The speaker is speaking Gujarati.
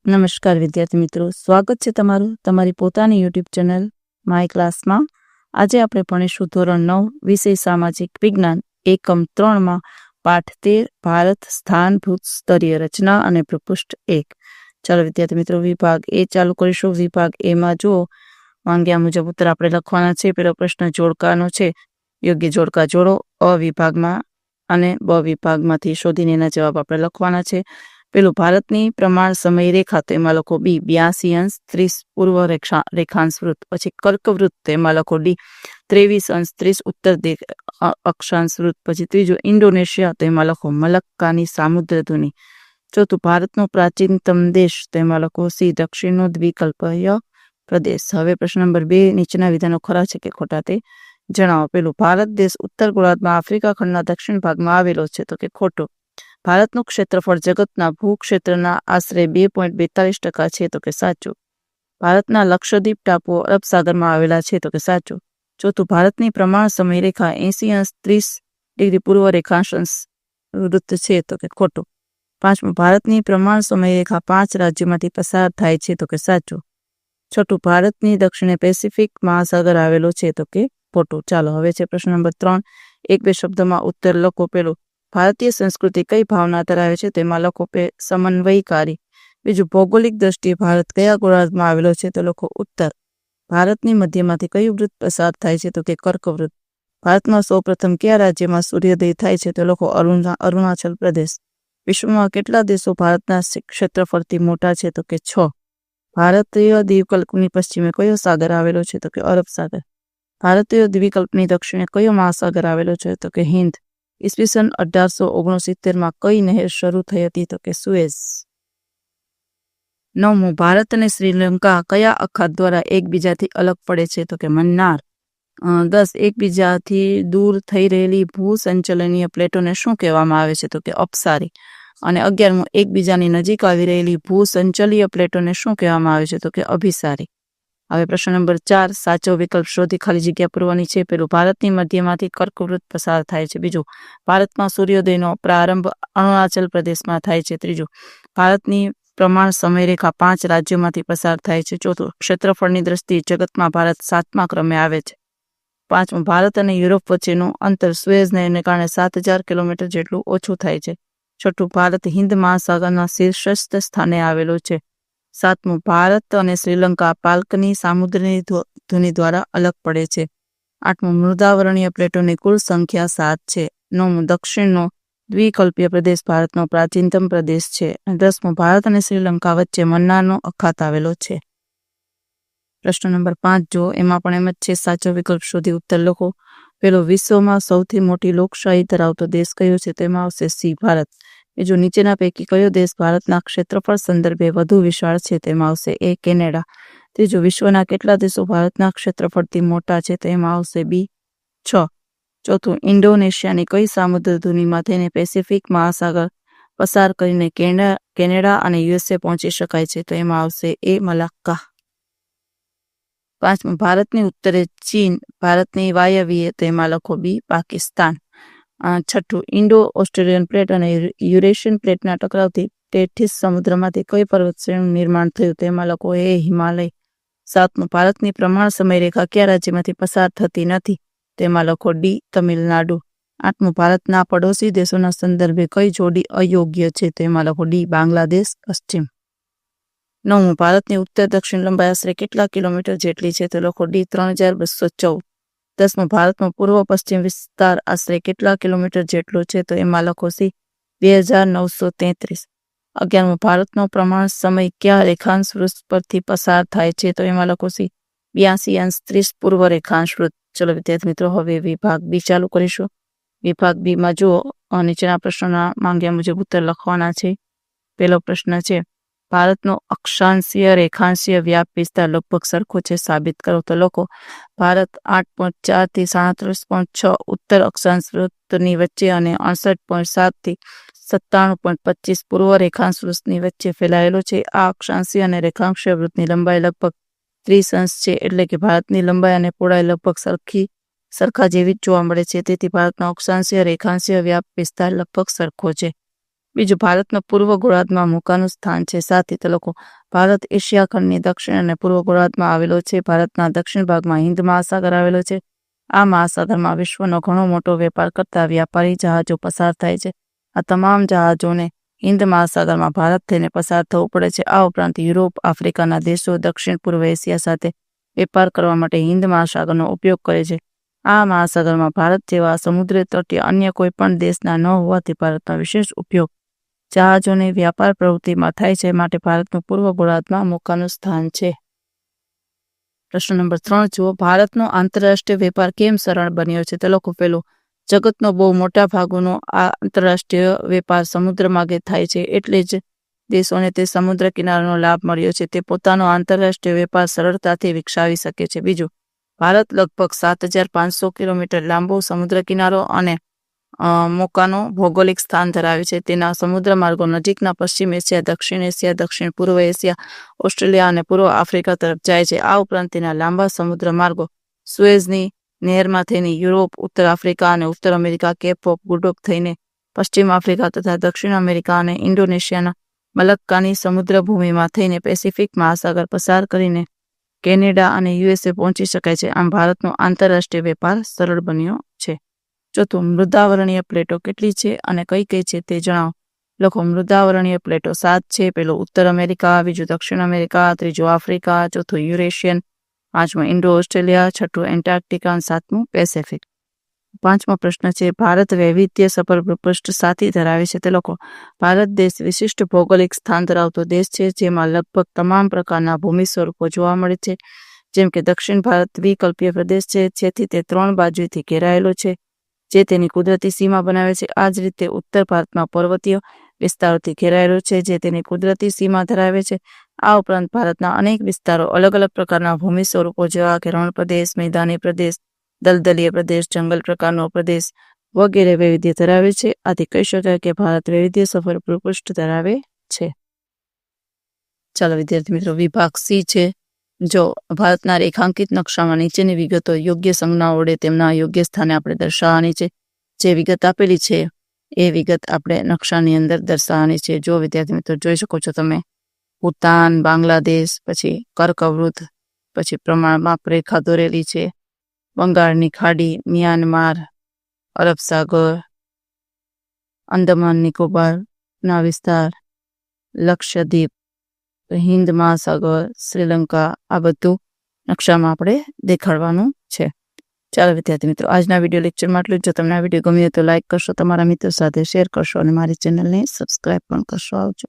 નમસ્કાર વિદ્યાર્થી મિત્રો, સ્વાગત છે તમારું તમારી પોતાની યુટ્યુબ ચેનલ માય ક્લાસમાં. આજે આપણે ભણીશું ધોરણ 9 વિષય સામાજિક વિજ્ઞાન એકમ 3માં પાઠ 13 ભારત સ્થાનભૂત સ્તરીય રચના અને પ્રપુષ્ઠ 1. ચાલો વિદ્યાર્થી મિત્રો, વિભાગ એ ચાલુ કરીશું. વિભાગ એમાં જુઓ, માંગ્યા મુજબ ઉત્તર આપણે લખવાના છે. પેલો પ્રશ્ન જોડકાનો છે, યોગ્ય જોડકા જોડો અ વિભાગમાં અને બ વિભાગમાંથી શોધીને એના જવાબ આપણે લખવાના છે. પેલું ભારતની પ્રમાણ સમય રેખા, તેમાં લખો બી 82°30 પૂર્વ રેખાંશ વૃત્ત. પછી કર્કવૃત્ત, તેમાં લખો ડી 23°30 ઉત્તર અક્ષાંશ વૃત્ત. પછી ત્રીજું ઇન્ડોનેશિયા, તેમાં લખો મલક્કાની સામુદ્ર ધુની. ચોથું ભારતનો પ્રાચીનતમ દેશ, તેમાં લખો સી દક્ષિણનો દ્વિકલ્પીય પ્રદેશ. હવે પ્રશ્ન નંબર 2, નીચેના વિધાનો ખરા છે કે ખોટા તે જણાવો. પેલું ભારત દેશ ઉત્તર ગોળાર્ધમાં આફ્રિકા ખંડના દક્ષિણ ભાગમાં આવેલો છે, તો કે ખોટું. ભારતનું ક્ષેત્રફળ જગતના ભૂક્ષેત્રના આશરે 2.42% છે, તો કે સાચું. ભારતના લક્ષદ્વીપ ટાપુઓ અરબ સાગરમાં આવેલા છે, તો કે સાચું. ચોથું, ભારતની પ્રમાણ સમય રેખા 80°30 પૂર્વ રેખાંશ વૃત્ત છે, તો કે ખોટું. પાંચમું, ભારતની પ્રમાણ સમય રેખા 5 રાજ્યોમાંથી પસાર થાય છે, તો કે સાચું. છઠ્ઠું, ભારતની દક્ષિણે પેસિફિક મહાસાગર આવેલો છે, તો કે ખોટું. ચાલો હવે છે પ્રશ્ન નંબર 3, 1-2 શબ્દમાં ઉત્તર લખો. પેલું, ભારતીય સંસ્કૃતિ કઈ ભાવના ધરાવે છે, તેમાં લખો સમન્વયકારી. બીજું, ભૌગોલિક દ્રષ્ટિએ ભારત કયા ગોળાર્ધમાં આવેલો છે, તો લખો ઉત્તર. ભારતની મધ્યમાંથી કયું વૃત્ત પસાર થાય છે, તો કે કર્કવૃત્ત. ભારતમાં સૌપ્રથમ કયા રાજ્યમાં સૂર્યોદય થાય છે, તો લખો અરુણાચલ પ્રદેશ. વિશ્વમાં કેટલા દેશો ભારતના ક્ષેત્રફળથી મોટા છે, તો કે 6. ભારતીય દ્વીપકલ્પની પશ્ચિમે કયો સાગર આવેલો છે, તો કે અરબ સાગર. ભારતીય દ્વીપકલ્પની દક્ષિણે કયો મહાસાગર આવેલો છે, તો કે હિન્દ. ઈસવીસન 1869માં કઈ નહેર શરૂ થઈ હતી, તો કે સુએઝ. 9મું, ભારત અને શ્રીલંકા કયા અખાત દ્વારા એકબીજાથી અલગ પડે છે, તો કે મન્નાર. 10, એકબીજાથી દૂર થઈ રહેલી ભૂસંચલનીય પ્લેટોને શું કહેવામાં આવે છે, તો કે અપસારી. અને 11મું, એકબીજાની નજીક આવી રહેલી ભૂસંચલીય પ્લેટોને શું કહેવામાં આવે છે, તો કે અભિસારી. હવે પ્રશ્ન નંબર 4, સાચો વિકલ્પ શોધી ખાલી જગ્યા પૂરવાની છે. પેલું, ભારતની મધ્યમાંથી કર્કવૃત્ત પસાર થાય છે. બીજું, ભારતમાં સૂર્યોદયનો પ્રારંભ અરુણાચલ પ્રદેશમાં થાય છે. ત્રીજું, ભારતની પ્રમાણ સમયરેખા 5 રાજ્યોમાંથી પસાર થાય છે. ચોથું, ક્ષેત્રફળની દ્રષ્ટિએ જગતમાં ભારત 7મા ક્રમે આવે છે. પાંચમું, ભારત અને યુરોપ વચ્ચેનું અંતર સુએઝ નહેરને કારણે 7000 કિલોમીટર જેટલું ઓછું થાય છે. છઠ્ઠું, ભારત હિન્દ મહાસાગરના શીર્ષસ્થ સ્થાને આવેલો છે. 7મું, ભારત અને શ્રીલંકા પાલ્કની સામુદ્રની ધુની દ્વારા અલગ પડે છે. 8મું, મૃદાવરણીય પ્લેટોની કુલ સંખ્યા 7 છે. 9મું, દક્ષિણનો દ્વિકલ્પીય પ્રદેશ ભારતનો પ્રાચીનતમ પ્રદેશ છે. 10મું, ભારત અને શ્રીલંકા વચ્ચે મન્નારનો અખાત આવેલો છે. પ્રશ્ન નંબર 5 જો, એમાં પણ એમ જ છે. સાચો વિકલ્પ શોધી ઉત્તર લખો. પેલો, વિશ્વમાં સૌથી મોટી લોકશાહી ધરાવતો દેશ કયો છે, તેમાં આવશે સી ભારત. બીજો, નીચેના પૈકી કયો દેશ ભારતના ક્ષેત્રફળ સંદર્ભે વધુ વિશાળ છે, તેમાં આવશે એ કેનેડા. ત્રીજો, વિશ્વના કેટલા દેશો ભારતના ક્ષેત્રફળથી મોટા છે, તેમાં આવશે બી 6. ચોથું, ઇન્ડોનેશિયાની કઈ સામુદ્ર ધુનીમાં થઈને પેસિફિક મહાસાગર પસાર કરીને કેનેડા અને યુએસએ પહોંચી શકાય છે, તો એમાં આવશે એ મલાક્કા. 5મું, ભારતની ઉત્તરે ચીન, ભારતની વાયવ્યે, તેમાં લખો બી પાકિસ્તાન. 6થું, ઇન્ડો ઓસ્ટ્રેલિયન પ્લેટ અને યુરેશિયન પ્લેટના ટકરાવથી ટેથીસ સમુદ્રમાંથી કઈ પર્વત શ્રેણીનું નિર્માણ થયું, તેમાં લખો એ હિમાલય. 7મું, ભારતની પ્રમાણ સમયરેખા કયા રાજ્યમાંથી પસાર થતી નથી, તેમાં લખો ડી તમિલનાડુ. 8મું, ભારતના પડોશી દેશોના સંદર્ભે કઈ જોડી અયોગ્ય છે, તેમાં લખો ડી બાંગ્લાદેશ પશ્ચિમ. 9મું, ભારતની ઉત્તર દક્ષિણ લંબાઈ આશરે કેટલા કિલોમીટર જેટલી છે, તો લખો ડી 3214. 10મું, ભારતનો પૂર્વ પશ્ચિમ વિસ્તાર આશરે કેટલા કિલોમીટર જેટલો છે, તો એમાં લખો સી 2933. 11મું, ભારતનો પ્રમાણ સમય કયા રેખાંશ વૃત્ત પરથી પસાર થાય છે, તો એમાં લખો સી 82°30 પૂર્વ રેખાંશ વૃત્ત. ચલો વિદ્યાર્થી મિત્રો, હવે વિભાગ બી ચાલુ કરીશું. વિભાગ બીમાં જુઓ, નીચેના પ્રશ્નોના માંગ્યા મુજબ ઉત્તર લખવાના છે. પહેલો પ્રશ્ન છે, ભારતનો અક્ષાંશીય રેખાંશીય વ્યાપ વિસ્તાર લગભગ સરખો છે, સાબિત કરો. તો લખો, ભારત 8.4 થી 37.6 ઉત્તર અક્ષાંશ વૃત્તની વચ્ચે અને 68.7 થી 97.25 પૂર્વ રેખાંશ વૃત્તની વચ્ચે ફેલાયેલો છે. આ અક્ષાંશીય અને રેખાંશીય વૃત્તની લંબાઈ લગભગ 30 અંશ છે, એટલે કે ભારતની લંબાઈ અને પહોળાઈ લગભગ સરખા જેવી જ જોવા મળે છે. તેથી ભારતનો અક્ષાંશીય રેખાંશીય વ્યાપ વિસ્તાર લગભગ સરખો છે. બીજું, ભારતનું પૂર્વ ગોળાર્ધમાં મુકાનું સ્થાન છે. 7 તો લોકો ભારત એશિયા ખંડની દક્ષિણ અને પૂર્વ ગોળાર્ધમાં આવેલો છે. ભારતના દક્ષિણ ભાગમાં હિન્દ મહાસાગર આવેલો છે. આ મહાસાગરમાં વિશ્વનો ઘણો મોટો વેપાર કરતા વ્યાપારી જહાજો પસાર થાય છે. આ તમામ જહાજોને હિન્દ મહાસાગરમાં ભારત થઈને પસાર થવું પડે છે. આ ઉપરાંત યુરોપ, આફ્રિકાના દેશો દક્ષિણ પૂર્વ એશિયા સાથે વેપાર કરવા માટે હિન્દ મહાસાગરનો ઉપયોગ કરે છે. આ મહાસાગરમાં ભારત જેવા સમુદ્ર તટીય અન્ય કોઈ પણ દેશના ન હોવાથી ભારતનો વિશેષ ઉપયોગ જહાજોની વ્યાપાર પ્રવૃત્તિમાં થાય છે. માટે ભારતનું પૂર્વ ગોળાર્ધમાં મુકાનું સ્થાન છે. પ્રશ્ન નંબર 3 જુઓ. ભારતનો આંતરરાષ્ટ્રીય વેપાર કેમ સરળ બન્યો છે? તો લોકો પેલું, જગતનો બહુ મોટા ભાગનો આ આંતરરાષ્ટ્રીય વેપાર સમુદ્ર માર્ગે થાય છે, એટલે જ દેશોને તે સમુદ્ર કિનારાનો લાભ મળ્યો છે. તે પોતાનો આંતરરાષ્ટ્રીય વેપાર સરળતાથી વિકસાવી શકે છે. બીજું, ભારત લગભગ 7,500 કિલોમીટર લાંબો સમુદ્ર કિનારો અને મોકાનો ભૌગોલિક સ્થાન ધરાવે છે. તેના સમુદ્ર માર્ગો નજીકના પશ્ચિમ એશિયા, દક્ષિણ એશિયા, દક્ષિણ પૂર્વ એશિયા, ઓસ્ટ્રેલિયા અને પૂર્વ આફ્રિકા તરફ જાય છે. આ ઉપરાંત તેના લાંબા સમુદ્ર માર્ગો સુએઝની નહેરમાં થઈને યુરોપ, ઉત્તર આફ્રિકા અને ઉત્તર America, Cape of Good Hope થઈને પશ્ચિમ આફ્રિકા તથા દક્ષિણ અમેરિકા અને ઇન્ડોનેશિયાના મલક્કાની સમુદ્ર ભૂમિમાં થઈને પેસિફિક મહાસાગર પસાર કરીને કેનેડા અને યુએસએ પહોંચી શકાય છે. આમ ભારતનો આંતરરાષ્ટ્રીય વેપાર સરળ બન્યો છે. ચોથું, મૃદાવરણીય પ્લેટો કેટલી છે અને કઈ કઈ છે તે જણાવો. લખો. મૃદાવરણીય પ્લેટો 7 છે. પેલું ઉત્તર અમેરિકા, બીજું દક્ષિણ અમેરિકા, ત્રીજું આફ્રિકા, ચોથું યુરેશિયન, પાંચમું ઇન્ડો ઓસ્ટ્રેલિયા, છઠ્ઠું એન્ટાર્કટિકા અને સાતમું પેસિફિક. 5મો પ્રશ્ન છે, ભારત વૈવિધ્ય સભર ભૂપૃષ્ઠ સાથી ધરાવે છે? તે લોકો, ભારત દેશ વિશિષ્ટ ભૌગોલિક સ્થાન ધરાવતો દેશ છે, જેમાં લગભગ તમામ પ્રકારના ભૂમિ સ્વરૂપો જોવા મળે છે. જેમ કે દક્ષિણ ભારત દ્વિકલ્પીય પ્રદેશ છે, જેથી તે 3 બાજુથી ઘેરાયેલો છે, જે તેની કુદરતી સીમા બનાવે છે. આ જ રીતે ઉત્તર ભારતમાં પર્વતીય વિસ્તારોથી ઘેરાયેલો છે, જે તેની કુદરતી સીમા ધરાવે છે. આ ઉપરાંત ભારતના અનેક વિસ્તારો અલગ અલગ પ્રકારના ભૂમિ સ્વરૂપો જેવા કે રણ પ્રદેશ, મેદાની પ્રદેશ, દલદલીય પ્રદેશ, જંગલ પ્રકારનો પ્રદેશ વગેરે વૈવિધ્ય ધરાવે છે. આથી કહી શકાય કે ભારત વૈવિધ્ય સભર ભૂપૃષ્ઠ ધરાવે છે. ચાલો વિદ્યાર્થી મિત્રો, વિભાગ સી છે. જો ભારતના રેખાંકિત નકશામાં નીચેની વિગતો યોગ્ય સંજ્ઞા વડે તેમના યોગ્ય સ્થાને આપણે દર્શાવવાની છે. જે વિગત આપેલી છે એ વિગત આપણે નકશાની અંદર દર્શાવવાની છે. જો વિદ્યાર્થી મિત્રો જોઈ શકો છો તમે, ભૂતાન, બાંગ્લાદેશ, પછી કર્કવૃત, પછી પ્રમાણમાં રેખા દોરેલી છે, બંગાળની ખાડી, મ્યાનમાર, અરબ સાગર, અંદમાન નિકોબારના વિસ્તાર, લક્ષદ્વીપ, હિન્દ મહાસાગર, શ્રીલંકા, આ બધું નકશામાં આપણે દેખાડવાનું છે. ચાલો વિદ્યાર્થી મિત્રો, આજના વિડીયો લેક્ચરમાં આટલું જ. જો તમને આ વિડીયો ગમ્યો તો લાઇક કરશો, તમારા મિત્રો સાથે શેર કરશો અને મારી ચેનલને સબસ્ક્રાઈબ પણ કરશો. આવજો.